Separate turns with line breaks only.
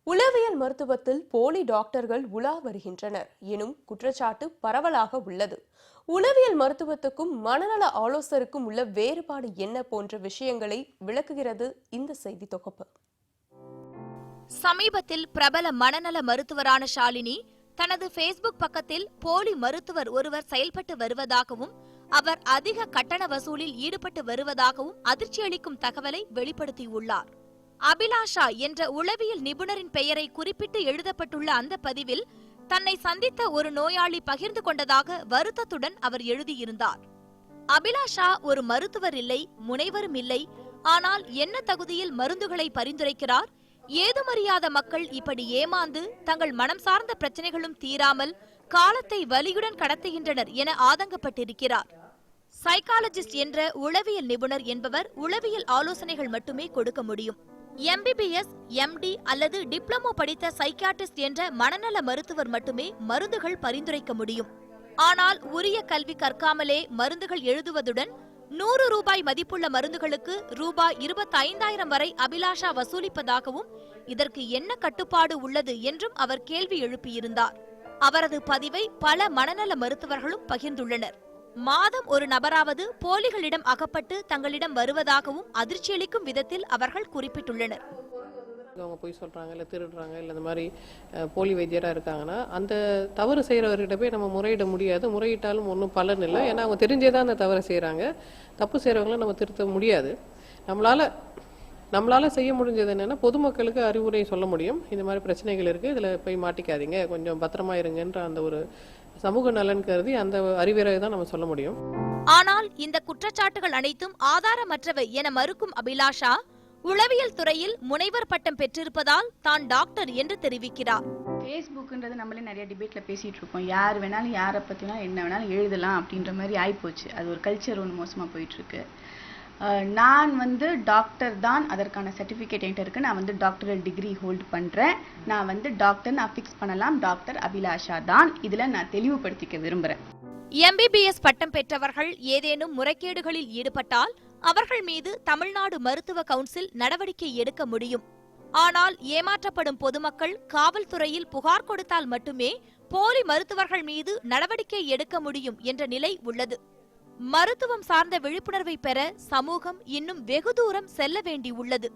உளவியல் மருத்துவத்தில் போலி டாக்டர்கள் உலா வருகின்றனர் எனும் குற்றச்சாட்டு பரவலாக உள்ளது. உளவியல் மருத்துவத்துக்கும் மனநல ஆலோசகருக்கும் உள்ள வேறுபாடு என்ன போன்ற விஷயங்களை விளக்குகிறது இந்த செய்தி தொகுப்பு.
சமீபத்தில் பிரபல மனநல மருத்துவரான ஷாலினி தனது ஃபேஸ்புக் பக்கத்தில் போலி மருத்துவர் ஒருவர் செயல்பட்டு வருவதாகவும் அவர் அதிக கட்டண வசூலில் ஈடுபட்டு வருவதாகவும் அதிர்ச்சியளிக்கும் தகவலை வெளிப்படுத்தியுள்ளார். அபிலாஷா என்ற உளவியல் நிபுணரின் பெயரை குறிப்பிட்டு எழுதப்பட்டுள்ள அந்த பதிவில் தன்னை சந்தித்த ஒரு நோயாளி பகிர்ந்து கொண்டதாக வருத்தத்துடன் அவர் எழுதியிருந்தார். அபிலாஷா ஒரு மருத்துவர் இல்லை, முனைவரும் இல்லை. ஆனால் என்ன தகுதியில் மருந்துகளை பரிந்துரைக்கிறார்? ஏதுமறியாத மக்கள் இப்படி ஏமாந்து தங்கள் மனம் சார்ந்த பிரச்சனைகளும் தீராமல் காலத்தை வலியுடன் கடத்துகின்றனர் என ஆதங்கப்பட்டிருக்கிறார். சைக்காலஜிஸ்ட் என்ற உளவியல் நிபுணர் என்பவர் உளவியல் ஆலோசனைகள் மட்டுமே கொடுக்க முடியும். MBBS, MD அல்லது டிப்ளமோ படித்த சைக்கியாட்ரிஸ்ட் என்ற மனநல மருத்துவர் மட்டுமே மருந்துகள் பரிந்துரைக்க முடியும். ஆனால் உரிய கல்வி கற்காமலே மருந்துகள் எழுதுவதுடன் 100 ரூபாய் மதிப்புள்ள மருந்துகளுக்கு ரூபாய் 25,000 வரை அபிலாஷா வசூலிப்பதாகவும் இதற்கு என்ன கட்டுப்பாடு உள்ளது என்றும் அவர் கேள்வி எழுப்பியிருந்தார். அவரது பதிவை பல மனநல மருத்துவர்களும் பகிர்ந்துள்ளனர். மாதம் ஒரு நபராவது போலிகளிடம் அகப்பட்டு தங்களிடம் வருவதாகவும் அதிர்ச்சியளிக்கும் விதத்தில் அவர்கள் குறிப்பிட்டுள்ளனர்.
அவங்க போய் சொல்றாங்க, இல்லை திருடுறாங்க, இல்லை இந்த மாதிரி போலி வைத்தியராக இருக்காங்கன்னா அந்த தவறு செய்கிறவர்கிட்ட போய் நம்ம முறையிட முடியாது. முறையிட்டாலும் ஒன்றும் பலன் இல்லை. ஏன்னா அவங்க தெரிஞ்சே தான் அந்த தவறை செய்கிறாங்க. தப்பு செய்கிறவங்களும் நம்ம திருத்த முடியாது. நம்மளால செய்ய முடிஞ்சது என்னன்னா, பொதுமக்களுக்கு அறிவுரை சொல்ல முடியும். இந்த மாதிரி பிரச்சனைகள் இருக்கு, இதுல போய் மாட்டிக்காதீங்க, கொஞ்சம் பத்திரமா இருங்கன்ற அந்த ஒரு சமூக நலன் கருதி அந்த அறிவுரை தான் நம்ம சொல்ல முடியும்.
ஆனால் இந்த குற்றச்சாட்டுகள் அனைத்தும் ஆதாரமற்றவை என மறுக்கும் அபிலாஷா உளவியல் துறையில் முனைவர் பட்டம் பெற்றிருப்பதால் தான் டாக்டர் என்று தெரிவிக்கிறார்.
ஃபேஸ்புக்ன்றது நம்மளே நிறைய டிபேட்ல பேசிட்டு இருக்கோம். யார் வேணாலும் யாரை பத்தினா என்ன வேணாலும் எழுதலாம் அப்படின்ற மாதிரி ஆயிப்போச்சு. அது ஒரு கல்ச்சர் ஒன்று மோசமா போயிட்டு இருக்கு. நான் டாக்டர் தான், அதற்கான சர்டிஃபிகேட் என்கிட்ட இருக்கு. நான் டாக்டரல் டிகிரி ஹோல்ட் பண்றேன். நான் டாக்டர் நான் ஃபிக்ஸ் பண்ணலாம். டாக்டர் அபிலாஷா தான். இதுல நான் தெளிவுபடுத்திக்க விரும்புறேன்.
MBBS பட்டம் பெற்றவர்கள் ஏதேனும் முறைகேடுகளில் ஈடுபட்டால் அவர்கள் மீது தமிழ்நாடு மருத்துவ கவுன்சில் நடவடிக்கை எடுக்க முடியும். ஆனால் ஏமாற்றப்படும் பொதுமக்கள் காவல்துறையில் புகார் கொடுத்தால் மட்டுமே போலி மருத்துவர்கள் மீது நடவடிக்கை எடுக்க முடியும் என்ற நிலை உள்ளது. மருத்துவம் சார்ந்த விழிப்புணர்வை பெற சமூகம் இன்னும் வெகு தூரம் செல்ல வேண்டியுள்ளது.